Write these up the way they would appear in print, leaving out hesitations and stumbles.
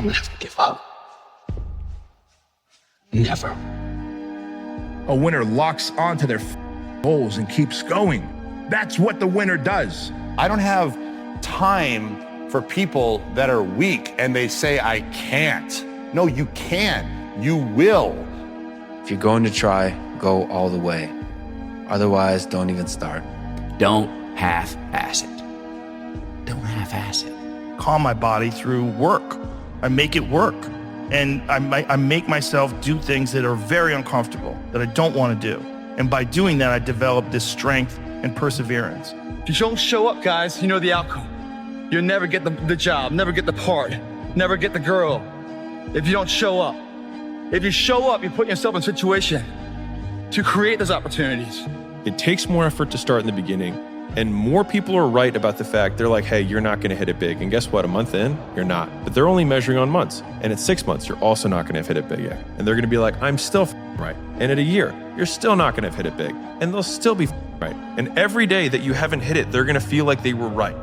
I'll never give up. Never. A winner locks onto their goals and keeps going. That's what the winner does. I don't have time for people that are weak and they say, I can't. No, you can. You will. If you're going to try, go all the way. Otherwise, don't even start. Don't half-ass it. Don't half-ass it. Calm my body through work. I make it work. And I make myself do things that are very uncomfortable, that I don't want to do. And by doing that, I develop this strength and perseverance. If you don't show up, guys, you know the outcome. You'll never get the job, never get the part, never get the girl if you don't show up. If you show up, you put yourself in a situation to create those opportunities. It takes more effort to start in the beginning, and more people are right about the fact they're like, hey, you're not gonna hit it big. And guess what, a month in, you're not. But they're only measuring on months. And at 6 months, you're also not gonna have hit it big yet. And they're gonna be like, I'm still right. And at a year, you're still not gonna have hit it big. And they'll still be right. And every day that you haven't hit it, they're gonna feel like they were right.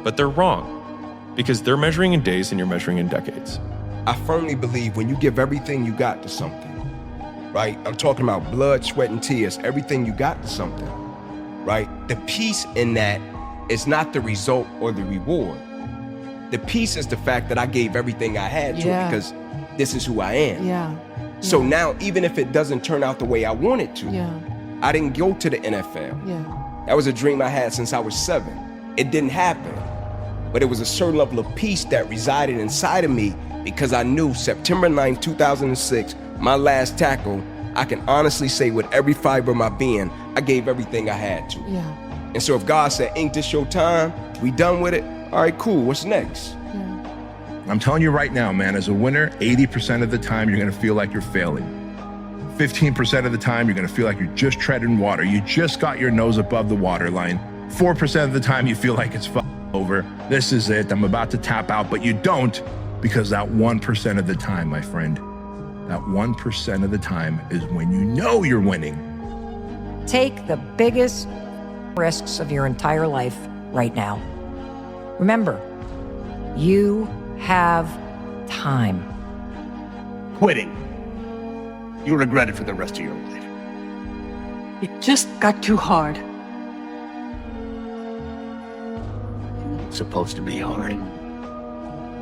But they're wrong, because they're measuring in days and you're measuring in decades. I firmly believe when you give everything you got to something, right? I'm talking about blood, sweat, and tears, everything you got to something, right? The peace in that is not the result or the reward. The peace is the fact that I gave everything I had to it because this is who I am. So now, even if it doesn't turn out the way I want it to, I didn't go to the NFL. That was a dream I had since I was 7. It didn't happen, but it was a certain level of peace that resided inside of me because I knew September 9th, 2006, my last tackle, I can honestly say with every fiber of my being, I gave everything I had to. And so if God said, Ink, this your time, we done with it, all right, cool, what's next? I'm telling you right now, man, as a winner, 80% of the time, you're gonna feel like you're failing. 15% of the time, you're gonna feel like you're just treading water. You just got your nose above the waterline. 4% of the time, you feel like it's over. This is it, I'm about to tap out, but you don't, because that 1% of the time, my friend, that 1% of the time is when you know you're winning. Take the biggest risks of your entire life right now. Remember, you have time. Quitting. You'll regret it for the rest of your life. It just got too hard. It's supposed to be hard.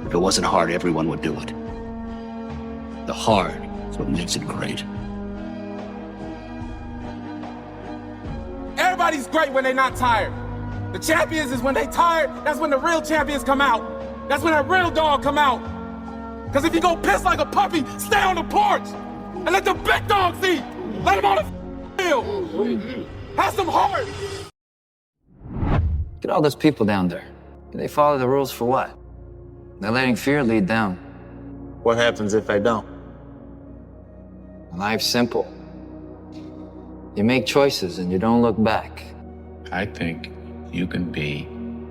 If it wasn't hard, everyone would do it. The hard is what makes it great. Everybody's great when they're not tired. The champions is when they tired, that's when the real champions come out. That's when that real dog come out. Because if you go piss like a puppy, stay on the porch and let the big dogs eat. Let them on the field. Have some heart. Look at all those people down there. They follow the rules for what? They're letting fear lead them. What happens if I don't? Life's simple. You make choices and you don't look back. I think you can be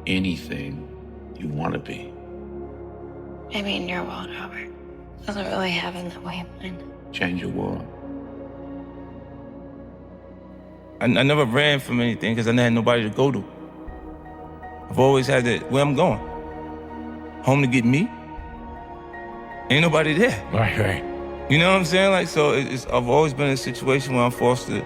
anything you want to be. Maybe in your world, Robert. It doesn't really happen that way in mine. Change your world. I never ran from anything because I never had nobody to go to. I've always had that, where I'm going. Home to get me. Ain't nobody there. Right. You know what I'm saying? Like, so I've always been in a situation where I'm forced to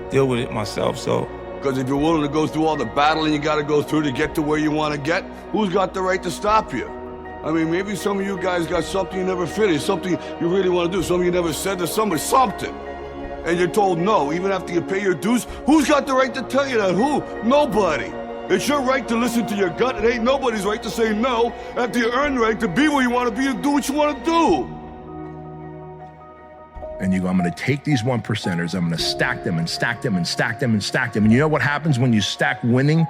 deal with it myself, so. Because if you're willing to go through all the battling you got to go through to get to where you want to get, who's got the right to stop you? I mean, maybe some of you guys got something you never finished, something you really want to do, something you never said to somebody, something. And you're told no, even after you pay your dues. Who's got the right to tell you that? Who? Nobody. It's your right to listen to your gut. It ain't nobody's right to say no after you earn the right to be where you want to be and do what you want to do. And you go, I'm gonna take these 1%ers, I'm gonna stack them and stack them and stack them and stack them. And you know what happens when you stack winning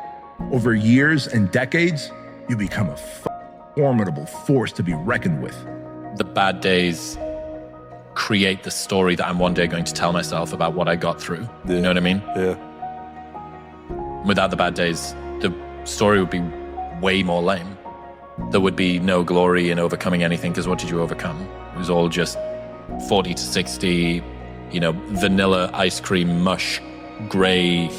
over years and decades? You become a formidable force to be reckoned with. The bad days create the story that I'm one day going to tell myself about what I got through. Yeah. You know what I mean? Yeah. Without the bad days, the story would be way more lame. There would be no glory in overcoming anything, because what did you overcome? It was all just 40 to 60, vanilla ice cream mush, gray,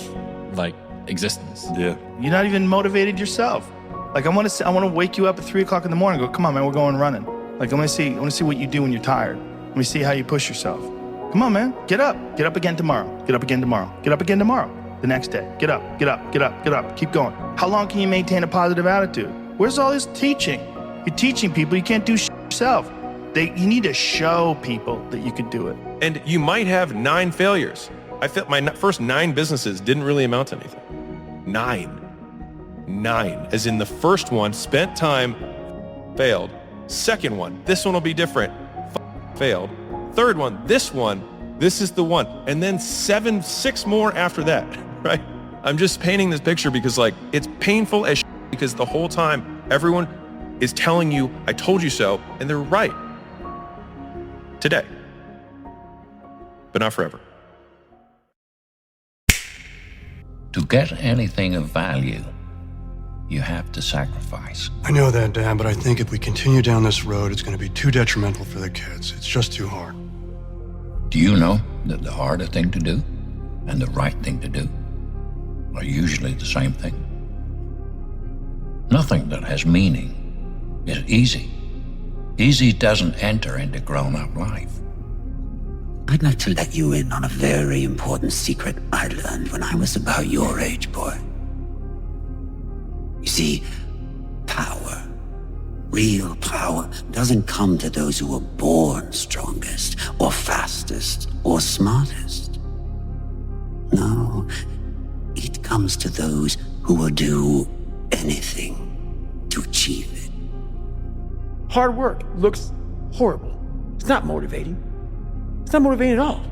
existence. Yeah. You're not even motivated yourself. Like, I want to wake you up at 3 o'clock in the morning and go, come on, man, we're going running. Like, I want to see what you do when you're tired. Let me see how you push yourself. Come on, man. Get up. Get up again tomorrow. Get up again tomorrow. Get up again tomorrow. The next day. Get up, get up, get up, get up. Keep going. How long can you maintain a positive attitude? Where's all this teaching? You're teaching people you can't do yourself. You need to show people that you can do it. And you might have 9 failures. I felt my first 9 businesses didn't really amount to anything. 9. As in the first one, spent time, failed. Second one, this one will be different, failed. Third one, this is the one. And then 6 more after that, right? I'm just painting this picture because like, it's painful as because the whole time everyone is telling you, I told you so, and they're right. Today. But not forever. To get anything of value, you have to sacrifice. I know that, Dad, but I think if we continue down this road, it's going to be too detrimental for the kids. It's just too hard. Do you know that the harder thing to do and the right thing to do are usually the same thing? Nothing that has meaning is easy. Easy doesn't enter into grown-up life. I'd like to let you in on a very important secret I learned when I was about your age, boy. You see, power, real power, doesn't come to those who were born strongest, or fastest, or smartest. No, it comes to those who will do anything to achieve it. Hard work looks horrible. It's not motivating. It's not motivating at all.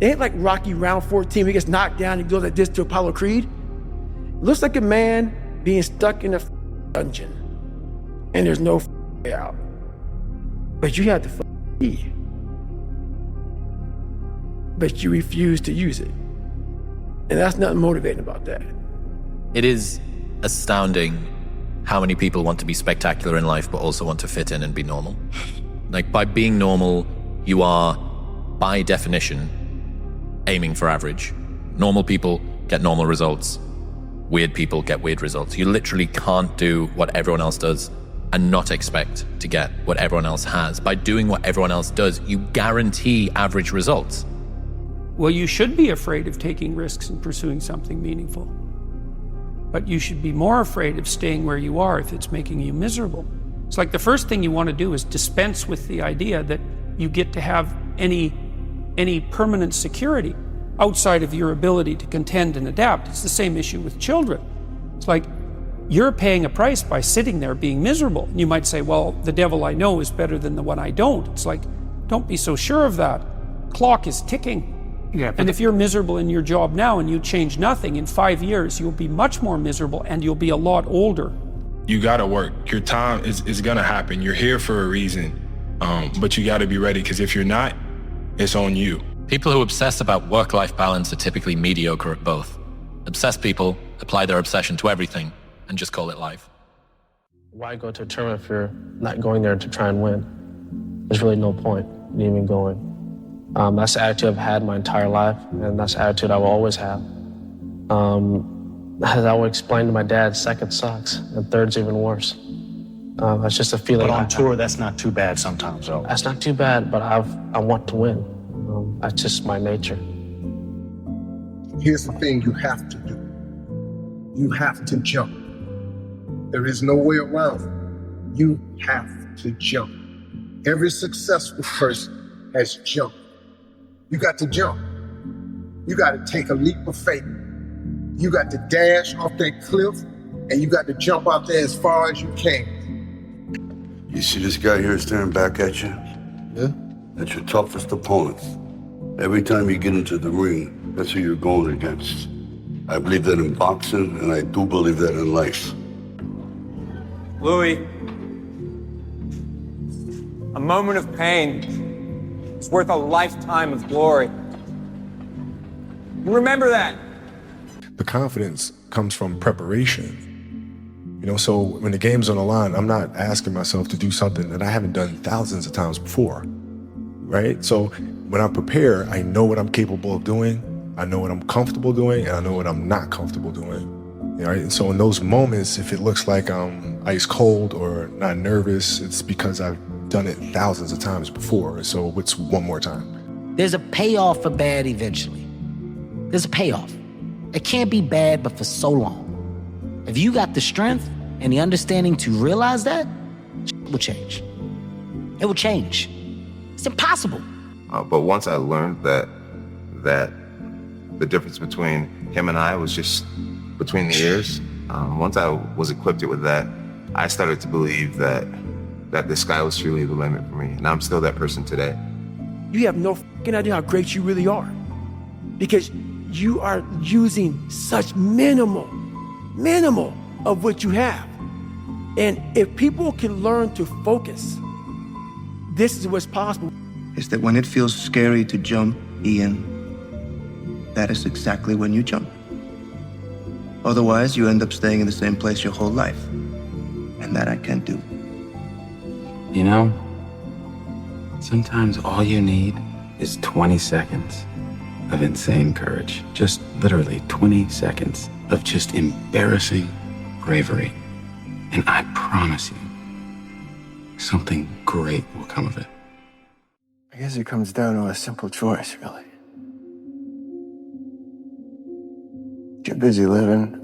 It ain't like Rocky round 14 where he gets knocked down and goes like this to Apollo Creed. It looks like a man being stuck in a dungeon and there's no way out. But you have the key. But you refuse to use it. And that's nothing motivating about that. It is astounding how many people want to be spectacular in life but also want to fit in and be normal. Like, by being normal, you are, by definition, aiming for average. Normal people get normal results. Weird people get weird results. You literally can't do what everyone else does and not expect to get what everyone else has. By doing what everyone else does, you guarantee average results. Well, you should be afraid of taking risks and pursuing something meaningful. But you should be more afraid of staying where you are if it's making you miserable. It's like the first thing you want to do is dispense with the idea that you get to have any permanent security outside of your ability to contend and adapt. It's the same issue with children. It's like you're paying a price by sitting there being miserable. And you might say, well, the devil I know is better than the one I don't. It's like, don't be so sure of that. Clock is ticking. Yeah, and if you're miserable in your job now and you change nothing, in 5 years, you'll be much more miserable and you'll be a lot older. You gotta work. Your time is gonna happen. You're here for a reason, but you gotta be ready, because if you're not, it's on you. People who obsess about work-life balance are typically mediocre at both. Obsessed people apply their obsession to everything and just call it life. Why go to a tournament if you're not going there to try and win? There's really no point in even going. That's the attitude I've had my entire life, and that's the attitude I will always have. As I would explain to my dad, second sucks, and third's even worse. That's just a feeling. But on tour, that's not too bad sometimes, though. That's not too bad, but I want to win. That's just my nature. Here's the thing you have to do. You have to jump. There is no way around it. You have to jump. Every successful person has jumped. You got to jump. You got to take a leap of faith. You got to dash off that cliff, and you got to jump out there as far as you can. You see this guy here staring back at you? Yeah? That's your toughest opponent. Every time you get into the ring, that's who you're going against. I believe that in boxing, and I do believe that in life. Louis, a moment of pain is worth a lifetime of glory. You remember that. The confidence comes from preparation. You know, so when the game's on the line, I'm not asking myself to do something that I haven't done thousands of times before, right? So when I prepare, I know what I'm capable of doing, I know what I'm comfortable doing, and I know what I'm not comfortable doing. Right? And so in those moments, if it looks like I'm ice cold or not nervous, it's because I've done it thousands of times before. So what's one more time? There's a payoff for bad eventually. There's a payoff. It can't be bad, but for so long. If you got the strength and the understanding to realize that, it will change. It will change. It's impossible. But once I learned that the difference between him and I was just between the ears, once I was equipped with that, I started to believe that the sky was truly the limit for me. And I'm still that person today. You have no fucking idea how great you really are. Because you are using such minimal of what you have. And if people can learn to focus, this is what's possible. Is that when it feels scary to jump, Ian, that is exactly when you jump. Otherwise, you end up staying in the same place your whole life. And that I can't do. You know, sometimes all you need is 20 seconds of insane courage. Just literally 20 seconds of just embarrassing bravery. And I promise you, something great will come of it. I guess it comes down to a simple choice, really. Get busy living,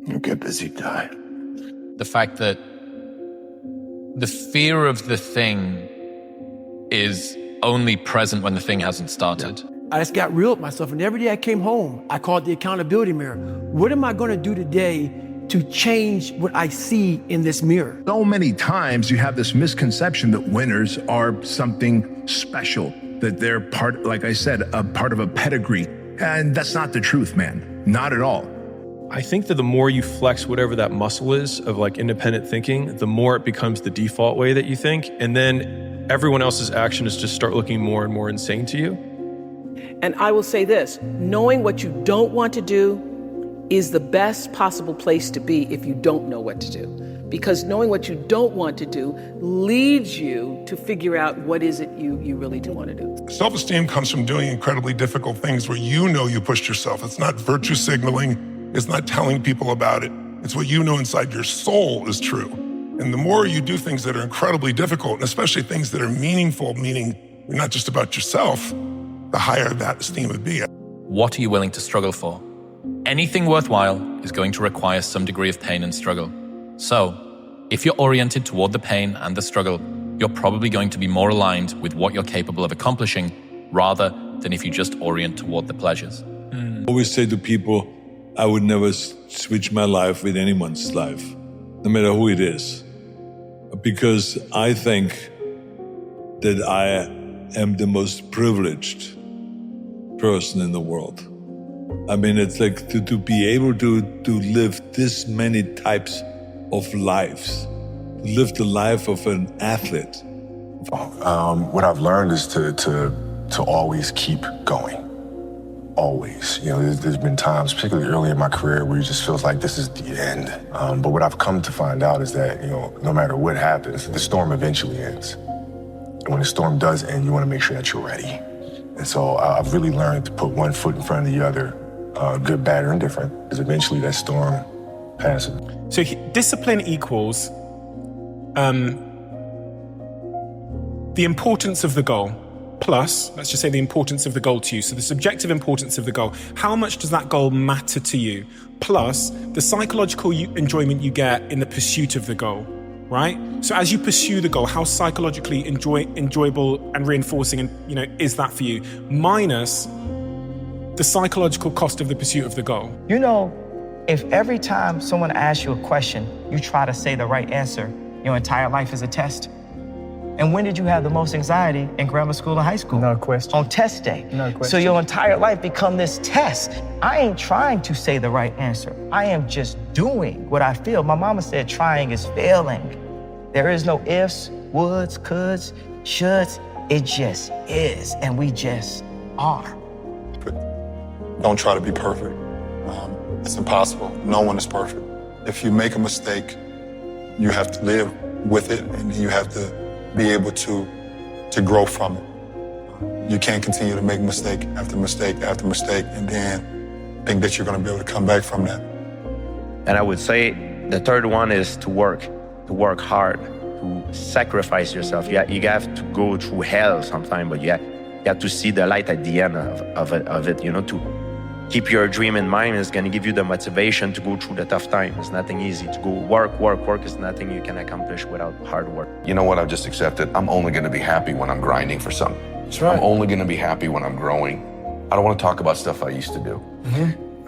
or get busy dying. The fact that the fear of the thing is only present when the thing hasn't started. I just got real with myself, and every day I came home, I called the accountability mirror. What am I gonna do today to change what I see in this mirror? So many times you have this misconception that winners are something special, that they're part, like I said, a part of a pedigree. And that's not the truth, man. Not at all. I think that the more you flex whatever that muscle is of like independent thinking, the more it becomes the default way that you think. And then everyone else's actions just start looking more and more insane to you. And I will say this, knowing what you don't want to do is the best possible place to be if you don't know what to do. Because knowing what you don't want to do leads you to figure out what is it you really do want to do. Self-esteem comes from doing incredibly difficult things where you know you pushed yourself. It's not virtue signaling. It's not telling people about it. It's what you know inside your soul is true. And the more you do things that are incredibly difficult, and especially things that are meaningful, meaning you're not just about yourself, the higher that esteem would be. What are you willing to struggle for? Anything worthwhile is going to require some degree of pain and struggle. So, if you're oriented toward the pain and the struggle, you're probably going to be more aligned with what you're capable of accomplishing rather than if you just orient toward the pleasures. I always say to people, I would never switch my life with anyone's life, no matter who it is. Because I think that I am the most privileged person in the world. I mean, it's like to be able to live this many types of lives, live the life of an athlete. What I've learned is to always keep going. Always. You know, there's been times, particularly early in my career, where it just feels like this is the end. But what I've come to find out is that, you know, no matter what happens, the storm eventually ends. And when the storm does end, you want to make sure that you're ready. And so I've really learned to put one foot in front of the other, good, bad, or indifferent, because eventually that storm passes. So discipline equals the importance of the goal plus, let's just say the importance of the goal to you. So the subjective importance of the goal. How much does that goal matter to you? Plus the psychological enjoyment you get in the pursuit of the goal, right? So as you pursue the goal, how psychologically enjoyable and reinforcing and is that for you? Minus the psychological cost of the pursuit of the goal. You know, if every time someone asks you a question, you try to say the right answer, your entire life is a test. And when did you have the most anxiety? In grammar school and high school? No question. On test day. No question. So your entire life become this test. I ain't trying to say the right answer. I am just doing what I feel. My mama said trying is failing. There is no ifs, woulds, coulds, shoulds. It just is, and we just are. Don't try to be perfect. It's impossible. No one is perfect. If you make a mistake, you have to live with it, and you have to be able to grow from it. You can't continue to make mistake after mistake after mistake and then think that you're going to be able to come back from that. And I would say the third one is to work hard. to sacrifice yourself. You have to go through hell sometime, but you have to see the light at the end of it, you know, to keep your dream in mind is going to give you the motivation to go through the tough time. It's nothing easy to go work is nothing you can accomplish without hard work. You know what? I've just accepted. I'm only going to be happy when I'm grinding for something. That's right. I'm only going to be happy when I'm growing. I don't want to talk about stuff I used to do.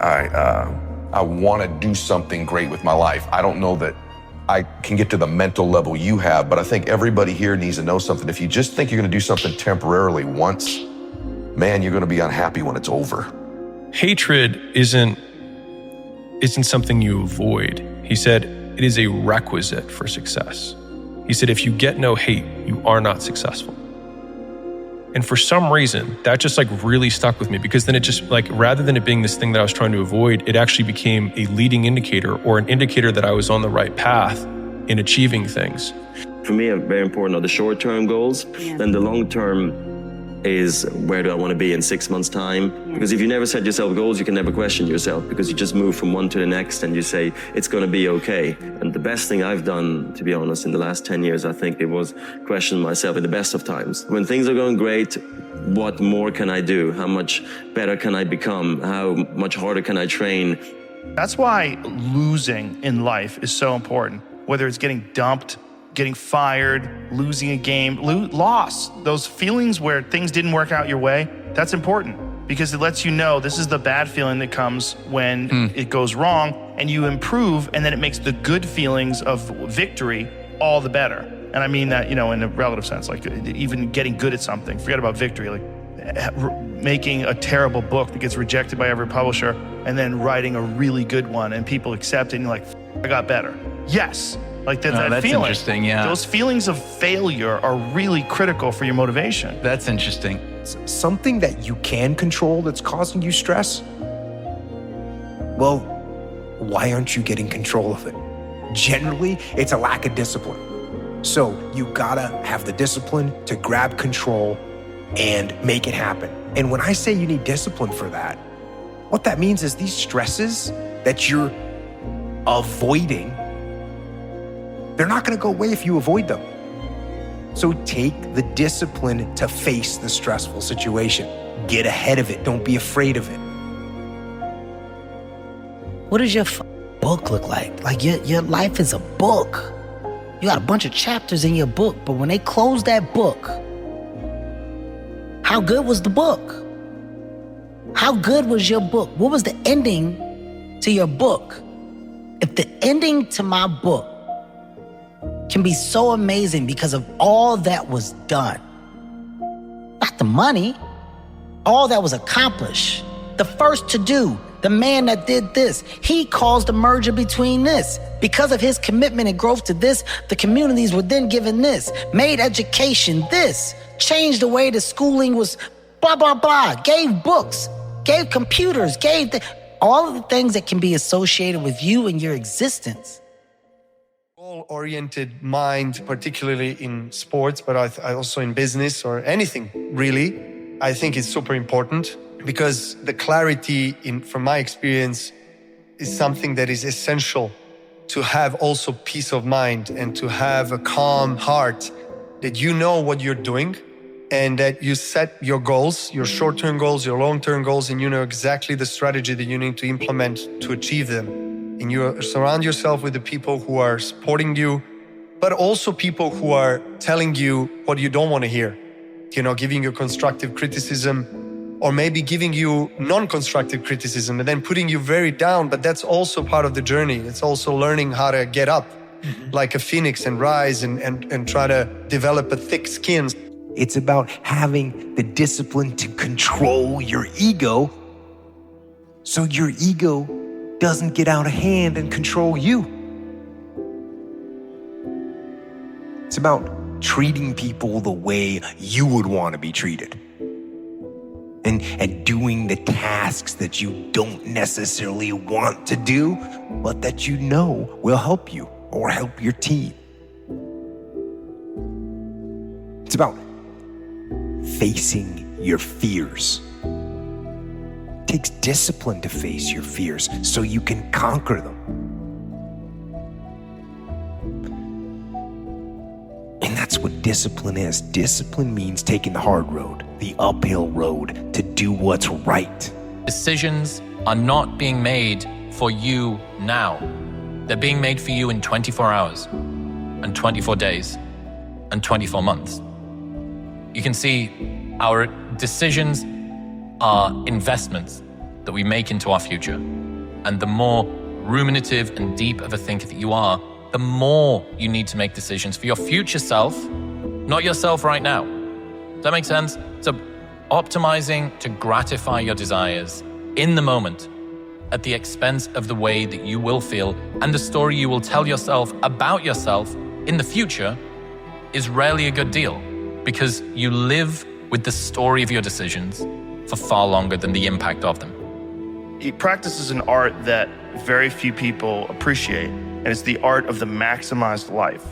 I want to do something great with my life. I don't know that I can get to the mental level you have, but I think everybody here needs to know something. If you just think you're going to do something temporarily once, man, you're going to be unhappy when it's over. Hatred isn't something you avoid. He said it is a requisite for success. He said if you get no hate, you are not successful. And for some reason, that just like really stuck with me, because then it just like, rather than it being this thing that I was trying to avoid, it actually became a leading indicator or an indicator that I was on the right path in achieving things. For me, very important are the short-term goals, and the long-term is where do I want to be in 6 months' time? Because if you never set yourself goals, you can never question yourself, because you just move from one to the next and you say, it's going to be okay. And the best thing I've done, to be honest, in the last 10 years, I think it was question myself at the best of times. When things are going great, what more can I do? How much better can I become? How much harder can I train? That's why losing in life is so important, whether it's getting dumped, getting fired, losing a game, loss, those feelings where things didn't work out your way, that's important because it lets you know this is the bad feeling that comes when it goes wrong, and you improve, and then it makes the good feelings of victory all the better. And I mean that, you know, in a relative sense, like even getting good at something, forget about victory, like making a terrible book that gets rejected by every publisher and then writing a really good one and people accept it and you're like, I got better. Yes. Like that that's feeling. Interesting, yeah. Those feelings of failure are really critical for your motivation. That's interesting. Something that you can control that's causing you stress, well, why aren't you getting control of it? Generally, it's a lack of discipline. So you gotta have the discipline to grab control and make it happen. And when I say you need discipline for that, what that means is these stresses that you're avoiding, they're not gonna go away if you avoid them. So take the discipline to face the stressful situation. Get ahead of it, don't be afraid of it. What does your book look like? Like your life is a book. You got a bunch of chapters in your book, but when they close that book, how good was the book? How good was your book? What was the ending to your book? If the ending to my book can be so amazing because of all that was done, not the money, all that was accomplished, the first to do, the man that did this, he caused the merger between this. Because of his commitment and growth to this, the communities were then given this, made education this, changed the way the schooling was, blah, blah, blah, gave books, gave computers, gave all of the things that can be associated with you and your existence. Goal-oriented mind, particularly in sports, but I also in business or anything really, I think is super important. Because the clarity, from my experience, is something that is essential to have also peace of mind and to have a calm heart, that you know what you're doing and that you set your goals, your short-term goals, your long-term goals, and you know exactly the strategy that you need to implement to achieve them. And you surround yourself with the people who are supporting you, but also people who are telling you what you don't want to hear, you know, giving you constructive criticism, or maybe giving you non-constructive criticism and then putting you very down, but that's also part of the journey. It's also learning how to get up like a phoenix and rise and try to develop a thick skin. It's about having the discipline to control your ego so your ego doesn't get out of hand and control you. It's about treating people the way you would want to be treated. And doing the tasks that you don't necessarily want to do, but that you know will help you or help your team. It's about facing your fears. It takes discipline to face your fears so you can conquer them. And that's what discipline is. Discipline means taking the hard road, the uphill road, to do what's right. Decisions are not being made for you now. They're being made for you in 24 hours and 24 days and 24 months. You can see our decisions are investments that we make into our future. And the more ruminative and deep of a thinker that you are, the more you need to make decisions for your future self, not yourself right now. Does that make sense? So optimizing to gratify your desires in the moment at the expense of the way that you will feel and the story you will tell yourself about yourself in the future is rarely a good deal, because you live with the story of your decisions for far longer than the impact of them. He practices an art that very few people appreciate, and it's the art of the maximized life.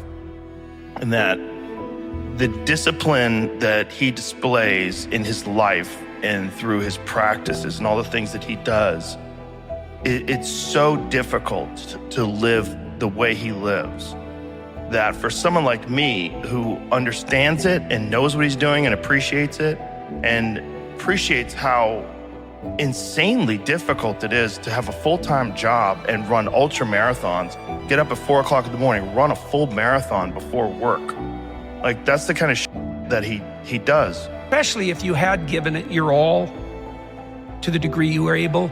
And that the discipline that he displays in his life and through his practices and all the things that he does, it's so difficult to live the way he lives, that for someone like me who understands it and knows what he's doing and appreciates it, and appreciates how insanely difficult it is to have a full-time job and run ultra marathons, get up at 4 o'clock in the morning, run a full marathon before work. Like, that's the kind of that he does. Especially if you had given it your all to the degree you were able,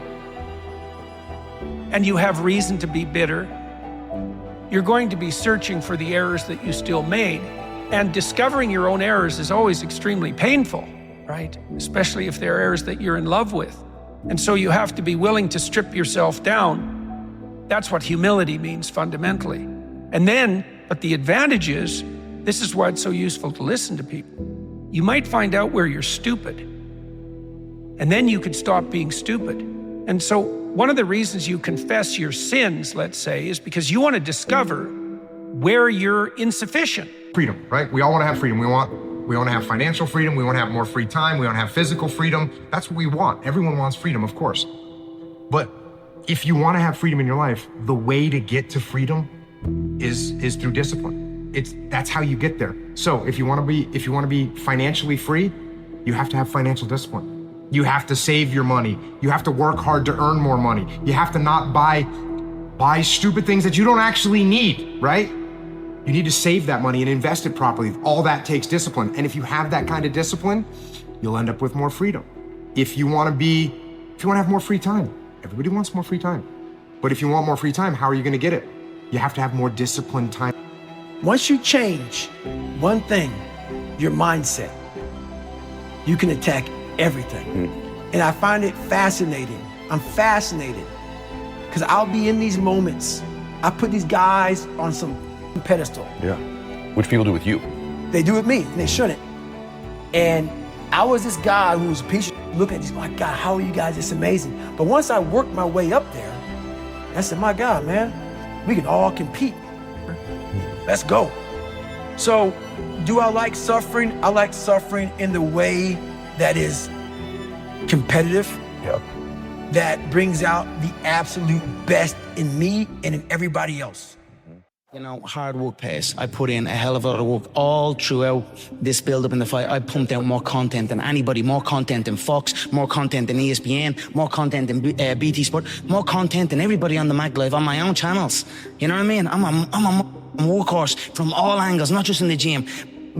and you have reason to be bitter, you're going to be searching for the errors that you still made. And discovering your own errors is always extremely painful, right? Especially if they're errors that you're in love with. And so you have to be willing to strip yourself down. That's what humility means fundamentally. And then, but the advantage is, this is why it's so useful to listen to people. You might find out where you're stupid, and then you could stop being stupid. And so one of the reasons you confess your sins, let's say, is because you want to discover where you're insufficient. Freedom, right? We all want to have freedom. We want to have financial freedom. We want to have more free time. We want to have physical freedom. That's what we want. Everyone wants freedom, of course. But if you want to have freedom in your life, the way to get to freedom is through discipline. That's how you get there. So if you want to be financially free, you have to have financial discipline. You have to save your money. You have to work hard to earn more money. You have to not buy stupid things that you don't actually need, right? You need to save that money and invest it properly. All that takes discipline. And if you have that kind of discipline, you'll end up with more freedom. If you want to have more free time, everybody wants more free time. But if you want more free time, how are you going to get it? You have to have more disciplined time. Once you change one thing, your mindset, you can attack everything. And I find it fascinating. I'm fascinated because I'll be in these moments. I put these guys on some pedestal. Yeah. Which people do with you. They do with me, and they shouldn't. And I was this guy who was a piece of looking at these, my God, how are you guys? It's amazing. But once I worked my way up there, I said, my God, man, we can all compete. Let's go. So, do I like suffering? I like suffering in the way that is competitive. Yep. That brings out the absolute best in me and in everybody else. You know, hard work pays. I put in a hell of a lot of work all throughout this build-up in the fight. I pumped out more content than anybody, more content than Fox, more content than ESPN, more content than BT Sport, more content than everybody on the Mag Live on my own channels. You know what I mean? I'm a workhorse from all angles, not just in the gym.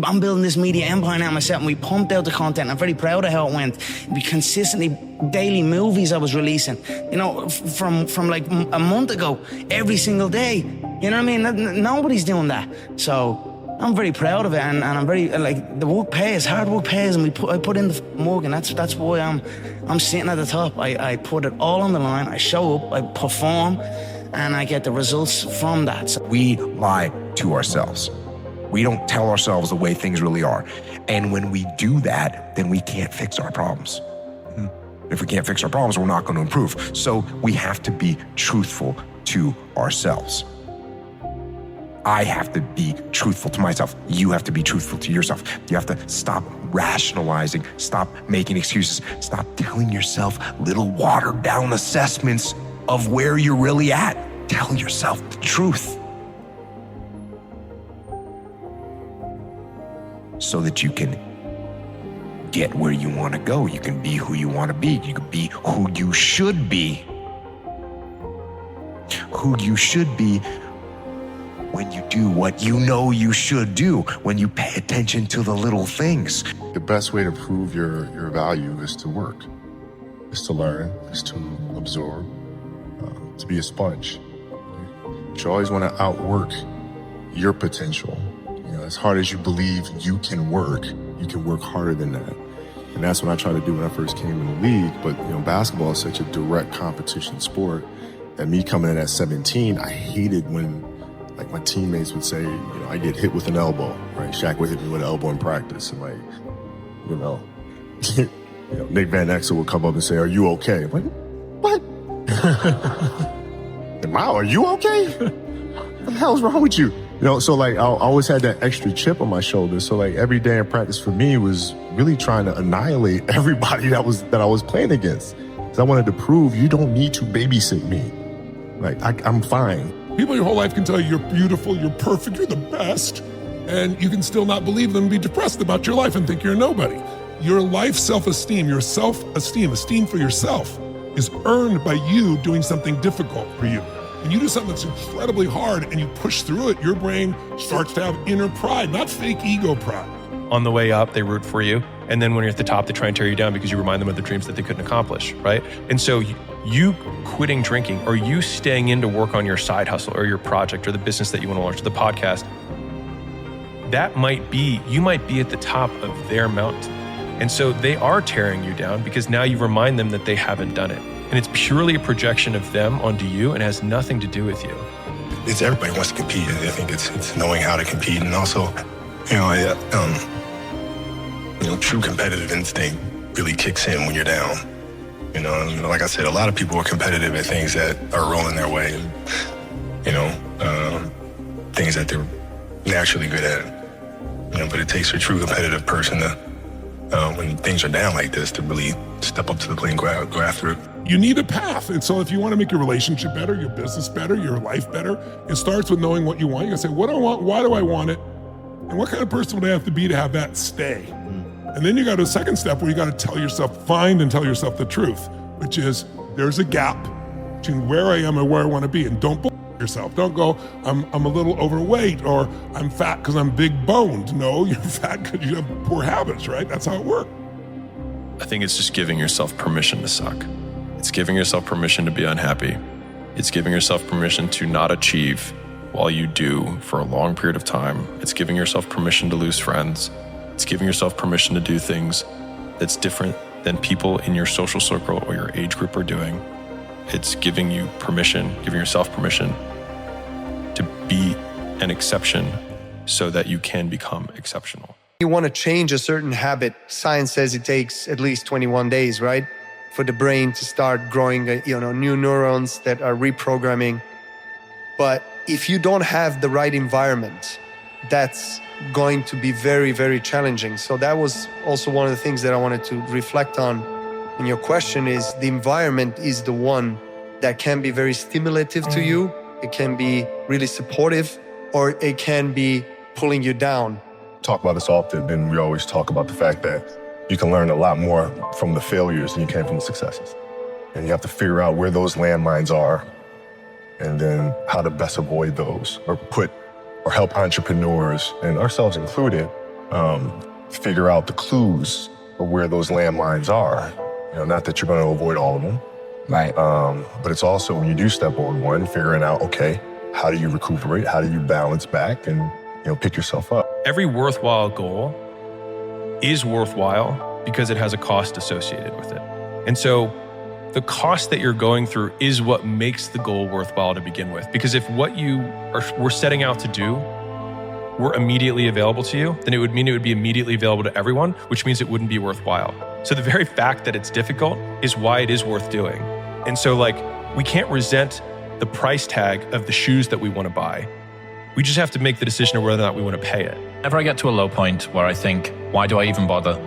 I'm building this media empire now myself, and we pumped out the content. I'm very proud of how it went. We consistently, daily movies I was releasing, you know, from like a month ago, every single day. You know what I mean? Nobody's doing that. So I'm very proud of it, and I'm very, like, the work pays, hard work pays, and I put in the work, and that's why I'm sitting at the top. I put it all on the line. I show up, I perform, and I get the results from that. So we lie to ourselves. We don't tell ourselves the way things really are. And when we do that, then we can't fix our problems. If we can't fix our problems, we're not going to improve. So we have to be truthful to ourselves. I have to be truthful to myself. You have to be truthful to yourself. You have to stop rationalizing, stop making excuses, stop telling yourself little watered down assessments of where you're really at. Tell yourself the truth. so that you can get where you want to go. You can be who you want to be. You can be who you should be. Who you should be when you do what you know you should do, when you pay attention to the little things. The best way to prove your value is to work, is to learn, is to absorb, to be a sponge. You always want to outwork your potential. As hard as you believe you can work harder than that. And that's what I tried to do when I first came in the league. But basketball is such a direct competition sport that me coming in at 17, I hated when like my teammates would say, I get hit with an elbow, right? Shaq would hit me with an elbow in practice. And Nick Van Exel would come up and say, "Are you okay?" I'm like, what? Are you okay? What the hell's wrong with you? So I always had that extra chip on my shoulder. So every day in practice for me was really trying to annihilate everybody that I was playing against. Because I wanted to prove you don't need to babysit me. I'm fine. People your whole life can tell you you're beautiful, you're perfect, you're the best, and you can still not believe them and be depressed about your life and think you're a nobody. Your life self-esteem, your self-esteem, esteem for yourself is earned by you doing something difficult for you. And you do something that's incredibly hard and you push through it, your brain starts to have inner pride, not fake ego pride. On the way up, they root for you. And then when you're at the top, they try and tear you down because you remind them of the dreams that they couldn't accomplish, right? And so you quitting drinking or you staying in to work on your side hustle or your project or the business that you want to launch, or the podcast, you might be at the top of their mountain. And so they are tearing you down because now you remind them that they haven't done it. And it's purely a projection of them onto you and has nothing to do with you. It's everybody wants to compete. I think it's knowing how to compete, and also, true competitive instinct really kicks in when you're down. Like I said, a lot of people are competitive at things that are rolling their way, things that they're naturally good at. But it takes a true competitive person to, when things are down like this, to really step up to the plate and go after it. You need a path. And so if you want to make your relationship better, your business better, your life better, it starts with knowing what you want. You gotta say, what do I want? Why do I want it? And what kind of person would I have to be to have that stay? And then you got a second step where you got to find and tell yourself the truth, which is there's a gap between where I am and where I want to be. And don't bull yourself. Don't go, I'm a little overweight, or I'm fat because I'm big boned. No, you're fat because you have poor habits, right? That's how it works. I think it's just giving yourself permission to suck. It's giving yourself permission to be unhappy. It's giving yourself permission to not achieve while you do for a long period of time. It's giving yourself permission to lose friends. It's giving yourself permission to do things that's different than people in your social circle or your age group are doing. It's giving yourself permission to be an exception so that you can become exceptional. You want to change a certain habit. Science says it takes at least 21 days, right? For the brain to start growing, new neurons that are reprogramming. But if you don't have the right environment, that's going to be very, very challenging. So that was also one of the things that I wanted to reflect on in your question is the environment is the one that can be very stimulative to you. It can be really supportive, or it can be pulling you down. Talk about this often, and we always talk about the fact that you can learn a lot more from the failures than you can from the successes. And you have to figure out where those landmines are and then how to best avoid those, or help entrepreneurs, and ourselves included, figure out the clues of where those landmines are. Not that you're going to avoid all of them. Right. But it's also when you do step on one, figuring out, okay, how do you recuperate? How do you balance back and, pick yourself up? Every worthwhile goal is worthwhile because it has a cost associated with it. And so the cost that you're going through is what makes the goal worthwhile to begin with. Because if what we're setting out to do were immediately available to you, then it would mean it would be immediately available to everyone, which means it wouldn't be worthwhile. So the very fact that it's difficult is why it is worth doing. And so we can't resent the price tag of the shoes that we want to buy. We just have to make the decision of whether or not we want to pay it. Whenever I get to a low point where I think, why do I even bother?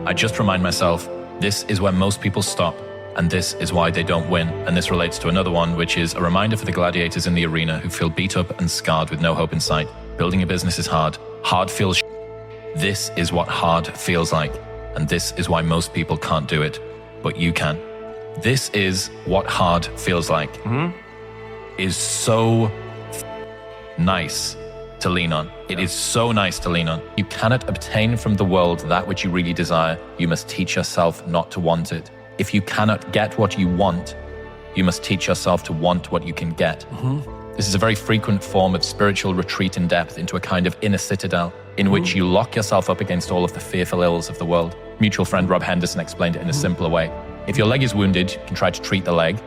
I just remind myself, this is where most people stop, and this is why they don't win. And this relates to another one, which is a reminder for the gladiators in the arena who feel beat up and scarred with no hope in sight. Building a business is hard. Hard feels This is what hard feels like, and this is why most people can't do it, but you can. This is what hard feels like. Is so nice to lean on. It is so nice to lean on. You cannot obtain from the world that which you really desire. You must teach yourself not to want it. If you cannot get what you want, you must teach yourself to want what you can get. This is a very frequent form of spiritual retreat in depth into a kind of inner citadel in which you lock yourself up against all of the fearful ills of the world. Mutual friend Rob Henderson explained it in a simpler way. If your leg is wounded, you can try to treat the leg.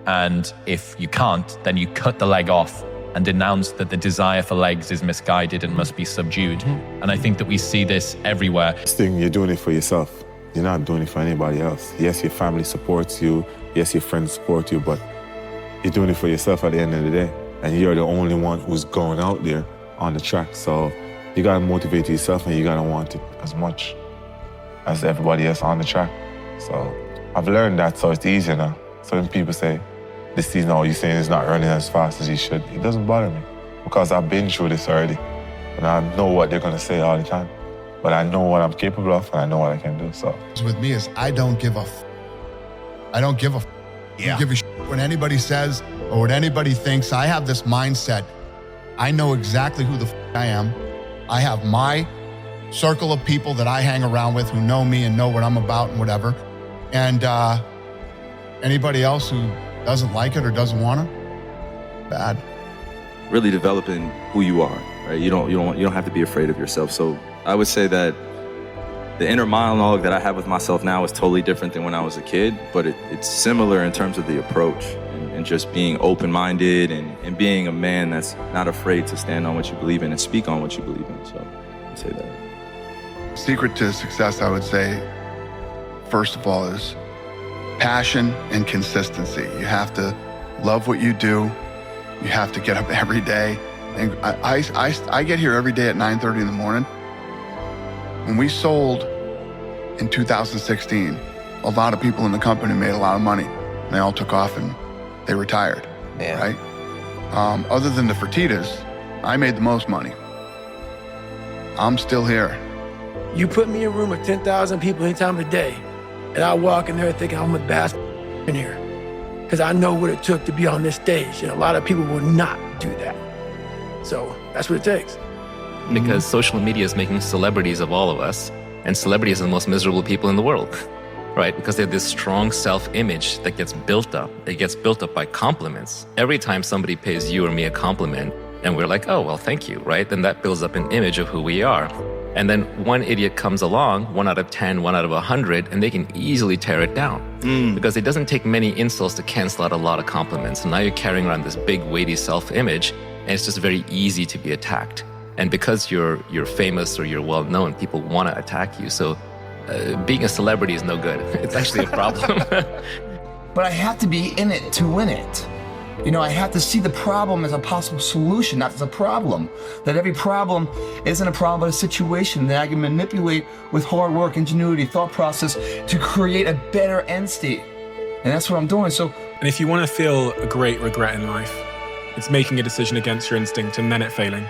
And if you can't, then you cut the leg off and denounce that the desire for legs is misguided and must be subdued. And I think that we see this everywhere. This thing, you're doing it for yourself. You're not doing it for anybody else. Yes, your family supports you. Yes, your friends support you, but you're doing it for yourself at the end of the day. And you're the only one who's going out there on the track. So you gotta motivate yourself and you gotta want it as much as everybody else on the track. So I've learned that, so it's easier now. So when people say, this season, oh, you're saying it's not running as fast as you should, it doesn't bother me because I've been through this already. And I know what they're gonna say all the time. But I know what I'm capable of and I know what I can do, so. With me is I don't give a I don't give a I don't give a what anybody says or what anybody thinks. I have this mindset. I know exactly who the I am. I have my circle of people that I hang around with who know me and know what I'm about and whatever. And anybody else who doesn't like it or doesn't want it, bad. Really developing who you are, right? You don't have to be afraid of yourself. So I would say that the inner monologue that I have with myself now is totally different than when I was a kid, but it's similar in terms of the approach and just being open-minded and being a man that's not afraid to stand on what you believe in and speak on what you believe in. So I'd say that. Secret to success, I would say, first of all, is passion and consistency. You have to love what you do. You have to get up every day. And I get here every day at 9:30 in the morning. When we sold in 2016, a lot of people in the company made a lot of money. And they all took off and they retired, right? Other than the Fertitas, I made the most money. I'm still here. You put me in a room with 10,000 people any time of the day, and I walk in there thinking I'm the best in here. Because I know what it took to be on this stage, and a lot of people will not do that. So that's what it takes. Because social media is making celebrities of all of us, and celebrities are the most miserable people in the world, right? Because they have this strong self-image that gets built up. It gets built up by compliments. Every time somebody pays you or me a compliment, and we're like, oh, well, thank you, right? Then that builds up an image of who we are. And then one idiot comes along, 1 out of 10, 1 out of 100, and they can easily tear it down. Because it doesn't take many insults to cancel out a lot of compliments. And now you're carrying around this big, weighty self-image, and it's just very easy to be attacked. And because you're famous or you're well-known, people want to attack you. So being a celebrity is no good. It's actually a problem. But I have to be in it to win it. You know, I have to see the problem as a possible solution, not as a problem. That every problem isn't a problem, but a situation that I can manipulate with hard work, ingenuity, thought process to create a better end state. And that's what I'm doing. And if you want to feel a great regret in life, it's making a decision against your instinct and then it failing.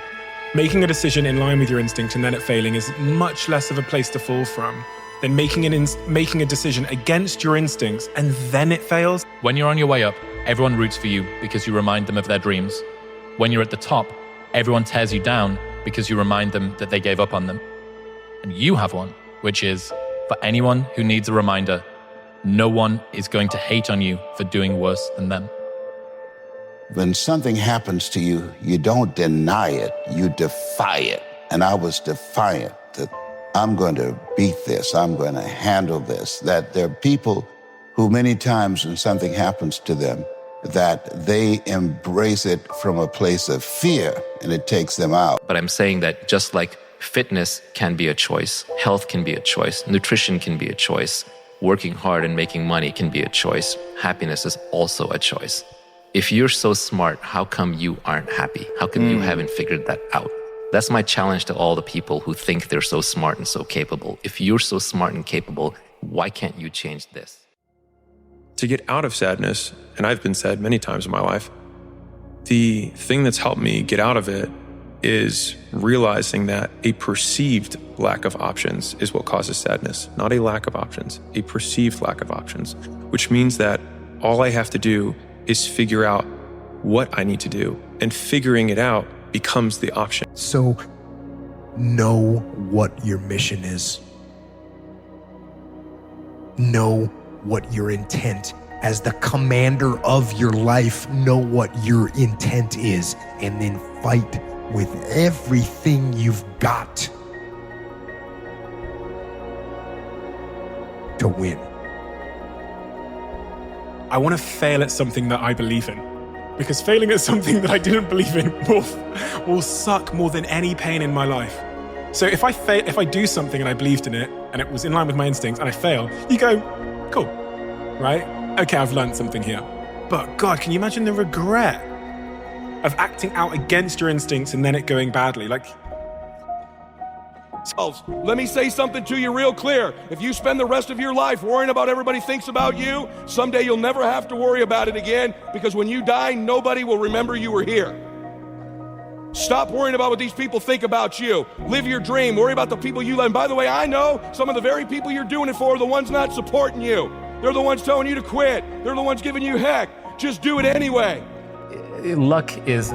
Making a decision in line with your instinct and then it failing is much less of a place to fall from than making a decision against your instincts and then it fails. When you're on your way up, everyone roots for you because you remind them of their dreams. When you're at the top, everyone tears you down because you remind them that they gave up on them. And you have one, which is, for anyone who needs a reminder, no one is going to hate on you for doing worse than them. When something happens to you, you don't deny it, you defy it. And I was defiant that I'm going to beat this, I'm going to handle this. That there are people who many times when something happens to them, that they embrace it from a place of fear and it takes them out. But I'm saying that just like fitness can be a choice, health can be a choice, nutrition can be a choice, working hard and making money can be a choice, happiness is also a choice. If you're so smart, how come you aren't happy? How come you haven't figured that out? That's my challenge to all the people who think they're so smart and so capable. If you're so smart and capable, why can't you change this? To get out of sadness, and I've been sad many times in my life, the thing that's helped me get out of it is realizing that a perceived lack of options is what causes sadness, not a lack of options, a perceived lack of options, which means that all I have to do is figure out what I need to do, and figuring it out becomes the option. So know what your mission is. Know what your intent as the commander of your life. Know what your intent is, and then fight with everything you've got to win. I want to fail at something that I believe in, because failing at something that I didn't believe in will suck more than any pain in my life. So if I do something and I believed in it and it was in line with my instincts and I fail, you go, cool, right? Okay, I've learned something here. But God, can you imagine the regret of acting out against your instincts and then it going badly? Like, let me say something to you real clear. If you spend the rest of your life worrying about everybody thinks about you, someday you'll never have to worry about it again, because when you die, nobody will remember you were here. Stop worrying about what these people think about you. Live your dream. Worry about the people you love. And by the way, I know some of the very people you're doing it for are the ones not supporting you. They're the ones telling you to quit. They're the ones giving you heck. Just do it anyway. Luck is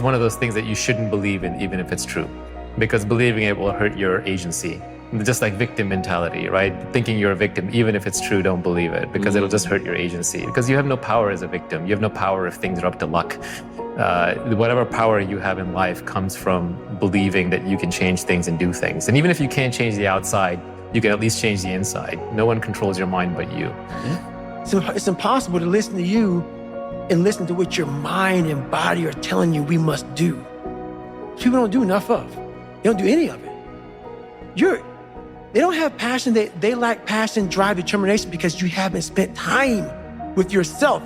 one of those things that you shouldn't believe in, even if it's true, because believing it will hurt your agency. Just like victim mentality, right? Thinking you're a victim, even if it's true, don't believe it, because it'll just hurt your agency. Because you have no power as a victim. You have no power if things are up to luck. Whatever power you have in life comes from believing that you can change things and do things. And even if you can't change the outside, you can at least change the inside. No one controls your mind but you. So it's impossible to listen to you and listen to what your mind and body are telling you we must do. People don't do enough of. They don't do any of it. They don't have passion. They lack passion, drive, determination, because you haven't spent time with yourself.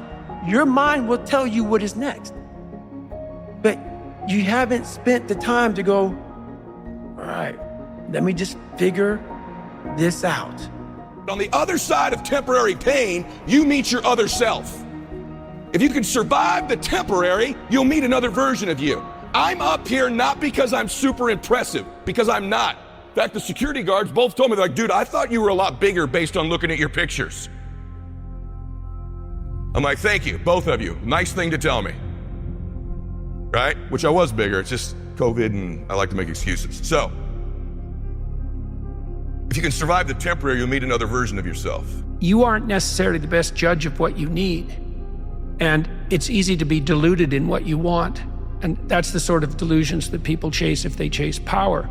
Your mind will tell you what is next, but you haven't spent the time to go, all right, let me just figure this out. On the other side of temporary pain, you meet your other self. If you can survive the temporary, you'll meet another version of you. I'm up here not because I'm super impressive, because I'm not. In fact, the security guards both told me, they're like, dude, I thought you were a lot bigger based on looking at your pictures. I'm like, thank you, both of you. Nice thing to tell me. Right? Which I was bigger, it's just COVID and I like to make excuses. So, if you can survive the temporary, you'll meet another version of yourself. You aren't necessarily the best judge of what you need. And it's easy to be deluded in what you want. And that's the sort of delusions that people chase if they chase power.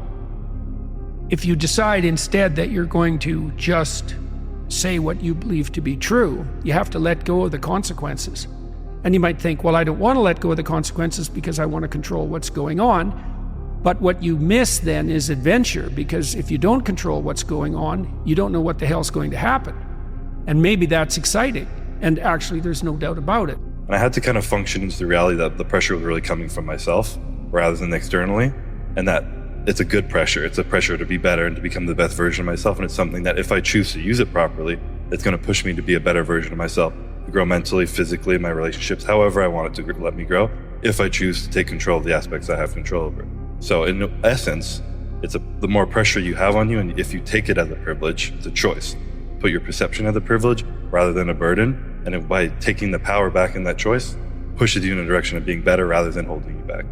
If you decide instead that you're going to just say what you believe to be true, you have to let go of the consequences. And you might think, well, I don't want to let go of the consequences because I want to control what's going on. But what you miss then is adventure, because if you don't control what's going on, you don't know what the hell's going to happen. And maybe that's exciting. And actually, there's no doubt about it. And I had to kind of function into the reality that the pressure was really coming from myself rather than externally. And that it's a good pressure. It's a pressure to be better and to become the best version of myself. And it's something that if I choose to use it properly, it's going to push me to be a better version of myself, to grow mentally, physically, my relationships, however I want it to let me grow, if I choose to take control of the aspects I have control over. So in essence, the more pressure you have on you, and if you take it as a privilege, it's a choice. Put your perception as a privilege rather than a burden. And by taking the power back in that choice, pushes you in a direction of being better rather than holding you back.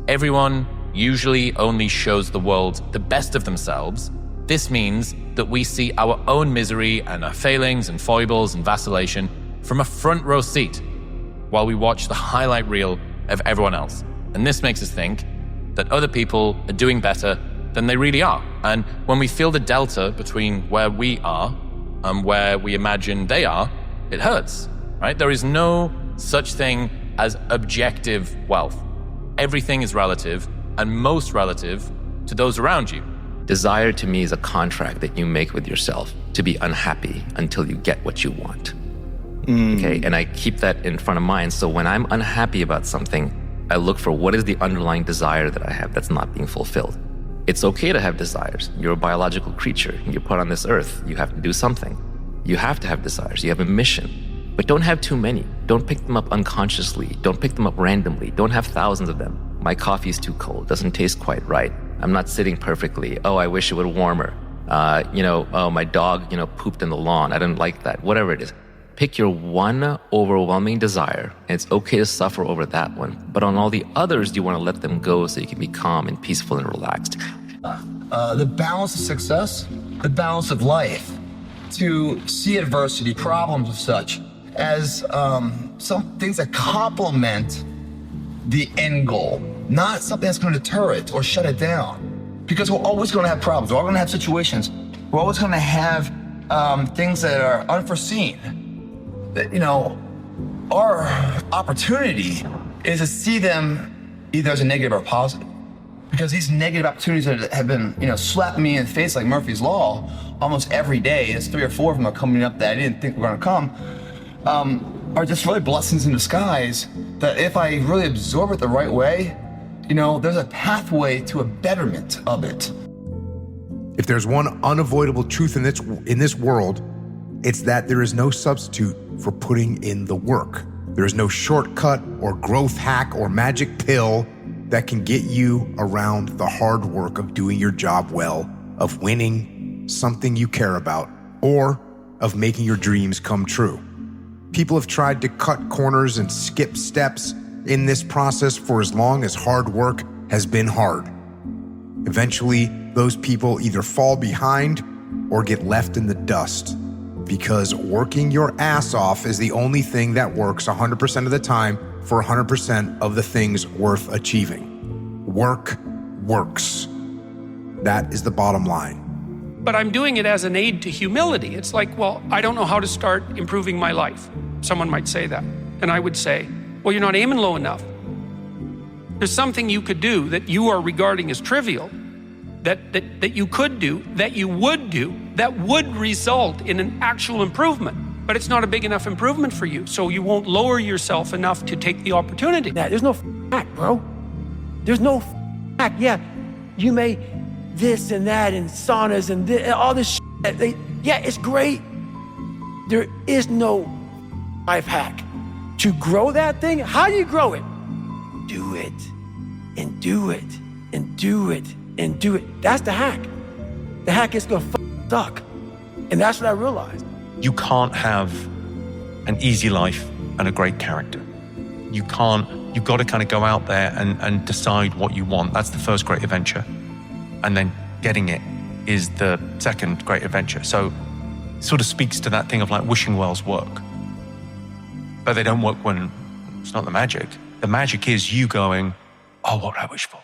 Everyone usually only shows the world the best of themselves. This means that we see our own misery and our failings and foibles and vacillation from a front row seat while we watch the highlight reel of everyone else. And this makes us think that other people are doing better than they really are. And when we feel the delta between where we are and where we imagine they are, it hurts, right? There is no such thing as objective wealth. Everything is relative, and most relative to those around you. Desire to me is a contract that you make with yourself to be unhappy until you get what you want. Okay, and I keep that in front of mind. So when I'm unhappy about something, I look for what is the underlying desire that I have that's not being fulfilled. It's okay to have desires. You're a biological creature. You're put on this earth. You have to do something. You have to have desires. You have a mission. But don't have too many. Don't pick them up unconsciously. Don't pick them up randomly. Don't have thousands of them. My coffee's too cold, doesn't taste quite right. I'm not sitting perfectly. Oh, I wish it were warmer. Oh, my dog, pooped in the lawn. I didn't like that. Whatever it is. Pick your one overwhelming desire, and it's okay to suffer over that one. But on all the others, you want to let them go so you can be calm and peaceful and relaxed. The balance of success, the balance of life, to see adversity, problems and such, as some things that complement the end goal, not something that's going to deter it or shut it down. Because we're always going to have problems. We're always going to have situations. We're always going to have things that are unforeseen. That, our opportunity is to see them either as a negative or positive. Because these negative opportunities that have been, slapping me in the face like Murphy's Law almost every day, there's 3 or 4 of them are coming up that I didn't think were going to come, are just really blessings in disguise that if I really absorb it the right way, there's a pathway to a betterment of it. If there's one unavoidable truth in this world, it's that there is no substitute for putting in the work. There is no shortcut or growth hack or magic pill that can get you around the hard work of doing your job well, of winning something you care about, or of making your dreams come true. People have tried to cut corners and skip steps in this process for as long as hard work has been hard. Eventually, those people either fall behind or get left in the dust, because working your ass off is the only thing that works 100% of the time for 100% of the things worth achieving. Work works. That is the bottom line. But I'm doing it as an aid to humility. It's like, well, I don't know how to start improving my life. Someone might say that. And I would say, well, you're not aiming low enough. There's something you could do that you are regarding as trivial, that you could do, that you would do, that would result in an actual improvement. But it's not a big enough improvement for you, so you won't lower yourself enough to take the opportunity. There's no hack, bro. There's no hack. Yeah, you may this and that and saunas and all this shit. Yeah, it's great. There is no life hack. To grow that thing, how do you grow it? Do it, and do it, and do it, and do it. That's the hack. The hack is gonna suck. And that's what I realized. You can't have an easy life and a great character. You've got to kind of go out there and decide what you want. That's the first great adventure. And then getting it is the second great adventure. So it sort of speaks to that thing of like wishing wells work. But they don't work when it's not the magic. The magic is you going, oh, what do I wish for?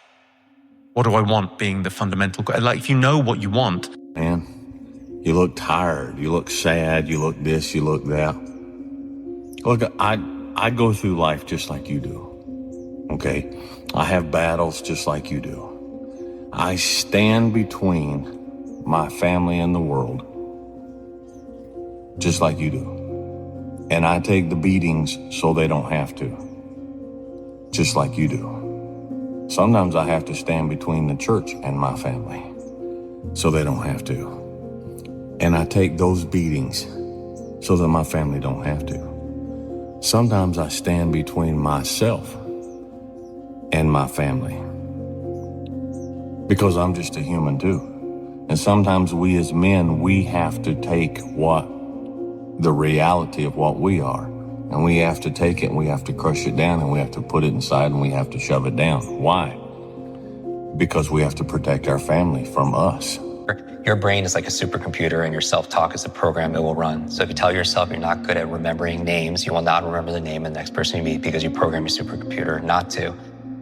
What do I want being the fundamental? Like if you know what you want. Man, you look tired, you look sad, you look this, you look that. Look, I go through life just like you do, okay? I have battles just like you do. I stand between my family and the world just like you do. And I take the beatings so they don't have to, just like you do. Sometimes I have to stand between the church and my family so they don't have to. And I take those beatings so that my family don't have to. Sometimes I stand between myself and my family because I'm just a human too. And sometimes we as men, we have to take the reality of what we are, and we have to take it and we have to crush it down and we have to put it inside and we have to shove it down. Why? Because we have to protect our family from us. Your brain is like a supercomputer and your self-talk is a program it will run. So if you tell yourself you're not good at remembering names, you will not remember the name of the next person you meet because you program your supercomputer not to.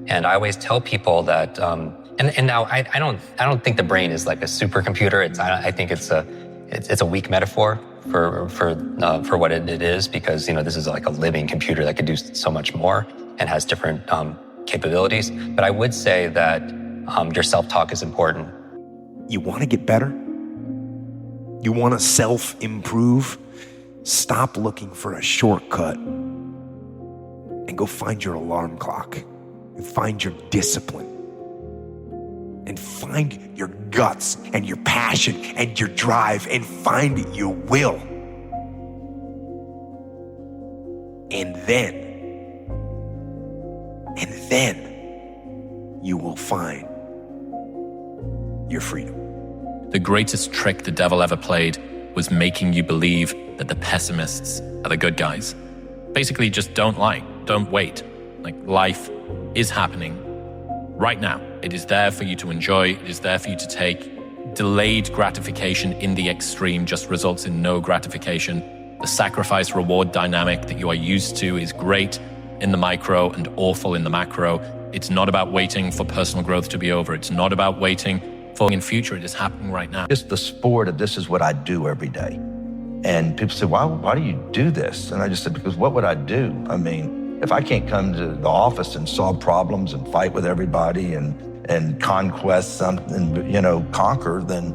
And I always tell people that, and now I don't think the brain is like a supercomputer. I think it's a weak metaphor for what it is, because this is like a living computer that can do so much more and has different capabilities. But I would say that your self-talk is important. You want to get better? You want to self-improve? Stop looking for a shortcut and go find your alarm clock and find your discipline and find your guts and your passion and your drive and find your will. And then you will find your freedom. The greatest trick the devil ever played was making you believe that the pessimists are the good guys. Basically, just don't wait. Like, life is happening right now. It is there for you to enjoy. It is there for you to take. Delayed gratification in the extreme just results in no gratification. The sacrifice-reward dynamic that you are used to is great in the micro and awful in the macro. It's not about waiting for personal growth to be over. It's not about waiting for in future. It is happening right now. It's the sport of this is what I do every day. And people say, why do you do this? And I just said, because what would I do? I mean, if I can't come to the office and solve problems and fight with everybody and conquest something, conquer, then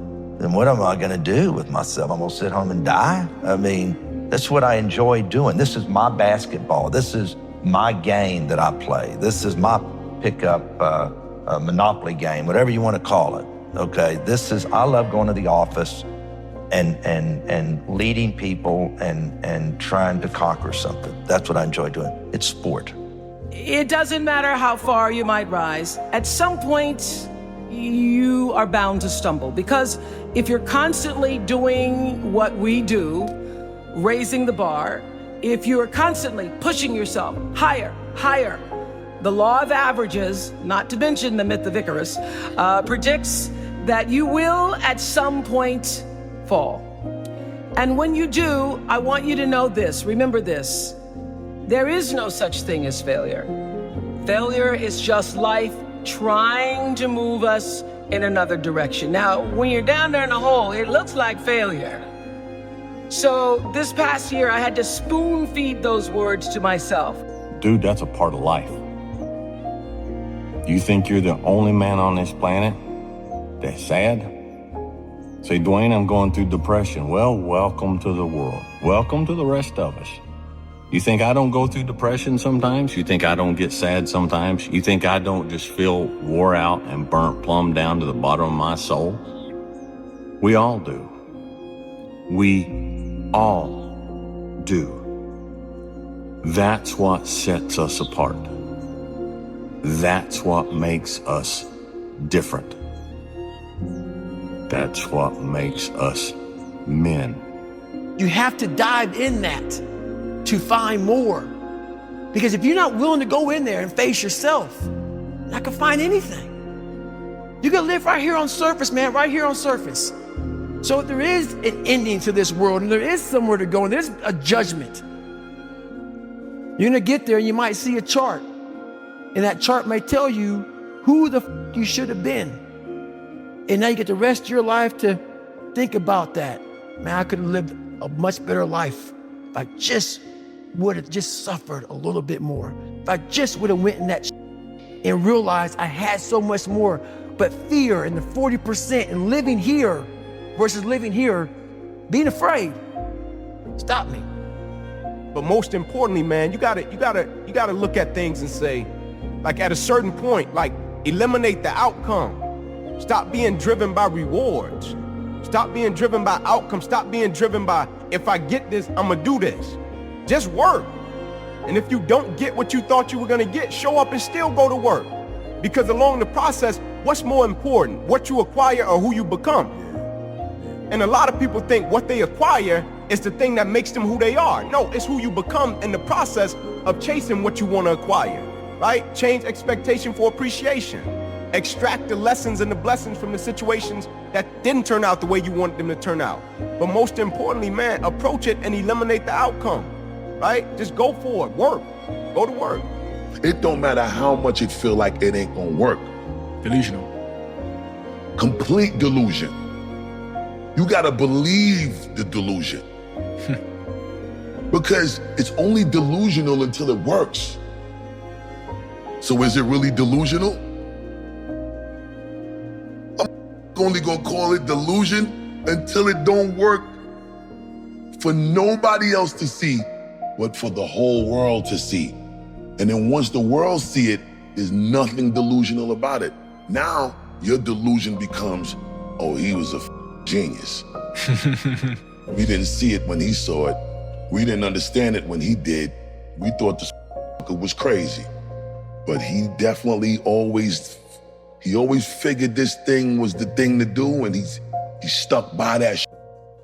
what am I going to do with myself? I'm going to sit home and die? I mean, that's what I enjoy doing. This is my basketball. This is my game that I play. This is my pickup Monopoly game, whatever you want to call it. Okay, I love going to the office and leading people and trying to conquer something. That's what I enjoy doing. It's sport. It doesn't matter how far you might rise. At some point, you are bound to stumble, because if you're constantly doing what we do, raising the bar, if you're constantly pushing yourself higher, the law of averages, not to mention the myth of Icarus, predicts that you will at some point fall. And when you do, I want you to know this, remember this. There is no such thing as failure. Failure is just life trying to move us in another direction. Now, when you're down there in the hole, it looks like failure. So this past year, I had to spoon feed those words to myself. Dude, that's a part of life. You think you're the only man on this planet that's sad? Say, Dwayne, I'm going through depression. Well, welcome to the world. Welcome to the rest of us. You think I don't go through depression sometimes? You think I don't get sad sometimes? You think I don't just feel wore out and burnt plumb down to the bottom of my soul? We all do. We all do. That's what sets us apart. That's what makes us different. That's what makes us men. You have to dive in that to find more. Because if you're not willing to go in there and face yourself, you're not gonna find anything. You're gonna live right here on surface, man, right here on surface. So there is an ending to this world, and there is somewhere to go, and there's a judgment. You're gonna get there and you might see a chart, and that chart may tell you who the f you should have been. And now you get the rest of your life to think about that. Man, I could have lived a much better life if I just would have just suffered a little bit more. If I just would have went in that and realized I had so much more. But fear and the 40% and living here versus living here, being afraid, stop me. But most importantly, man, you gotta look at things and say, like, at a certain point, like, eliminate the outcome. Stop being driven by rewards. Stop being driven by outcomes. Stop being driven by, if I get this, I'm gonna do this. Just work. And if you don't get what you thought you were gonna get, show up and still go to work. Because along the process, what's more important, what you acquire or who you become? And a lot of people think what they acquire is the thing that makes them who they are. No, it's who you become in the process of chasing what you want to acquire, right? Change expectation for appreciation. Extract the lessons and the blessings from the situations that didn't turn out the way you wanted them to turn out. But most importantly, man, approach it and eliminate the outcome, right? Just go for it, work, go to work. It don't matter how much it feel like it ain't gonna work. Delusional. Complete delusion. You gotta believe the delusion. Because it's only delusional until it works. So is it really delusional? I'm only gonna call it delusion until it don't work for nobody else to see, but for the whole world to see. And then once the world see it, there's nothing delusional about it. Now your delusion becomes, oh, he was a genius. We didn't see it when he saw it. We didn't understand it when he did. We thought this was crazy. But he definitely always He always figured this thing was the thing to do, and he's stuck by that shit.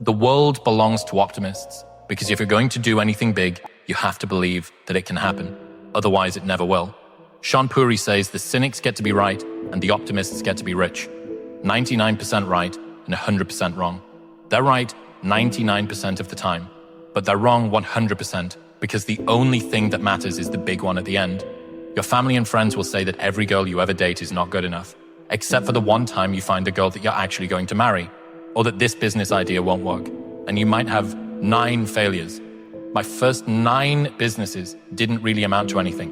The world belongs to optimists, because if you're going to do anything big, you have to believe that it can happen. Otherwise, it never will. Sean Puri says the cynics get to be right and the optimists get to be rich. 99% right and 100% wrong. They're right 99% of the time, but they're wrong 100% because the only thing that matters is the big one at the end. Your family and friends will say that every girl you ever date is not good enough, except for the one time you find a girl that you're actually going to marry, or that this business idea won't work, and you might have 9 failures. My first 9 businesses didn't really amount to anything.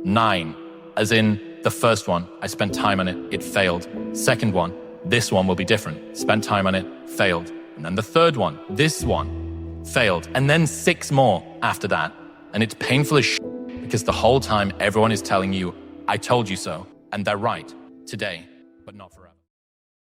9. As in, the first one, I spent time on it, it failed. Second one, this one will be different. Spent time on it, failed. And then the third one, this one, failed. And then 6 more after that. And it's painful as shit because the whole time everyone is telling you, I told you so. And they're right, today, but not forever.